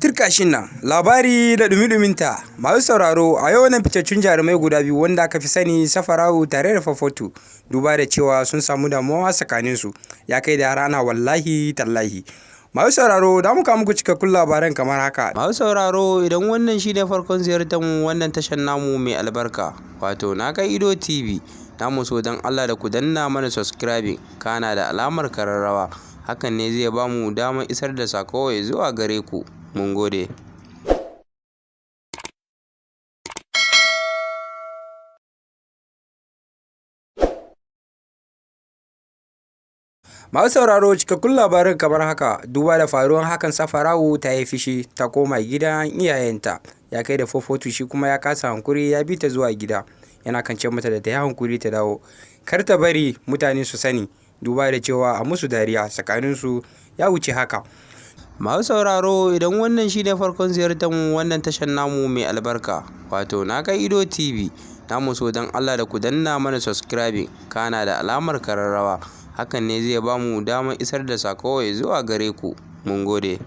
Turkashin nan labari da dumi-duminta masu sauraro a yau nan fitaccun jarumai guda biyu wanda aka fi sani Safara'u tare da Fafatu duba da cewa sun samu damuwa tsakaninsu ya kai da rana wallahi tallahi. Masu sauraro da muka muku cikakkun labaran kamar haka. Masu sauraro idan wannan shi ne farkon ziyartar mu wannan tashar namu mai albarka wato na kai Ido TV namu so don Allah da ku danna mana subscribing kana da alamar kararrawa hakan ne zai ba mu damar isar da sako zuwa gare ku. Mun gode. Masu sauraro cikakkun labarin kamar haka duba da faruwar hakan Safara'u ta yi fishi ta koma gidan iyayenta ya kai da Fafatu shi kuma ya kasa hankuri ya bi ta zuwa gida yana kance mata da ta yi hankuri ta dawo kar ta bari mutane su sani duba da cewa a musu dariya tsakaninsu ya wuce haka. Masu sauraro idan wannan shi ne farkon ziyartar mu wannan tashar namu mai albarka wato na kai Ido TV namu so don Allah da ku danna mana subscribing kana da alamar kararrawa hakan ne zai ba mu damar isar da sako zuwa gare ku. Mun gode.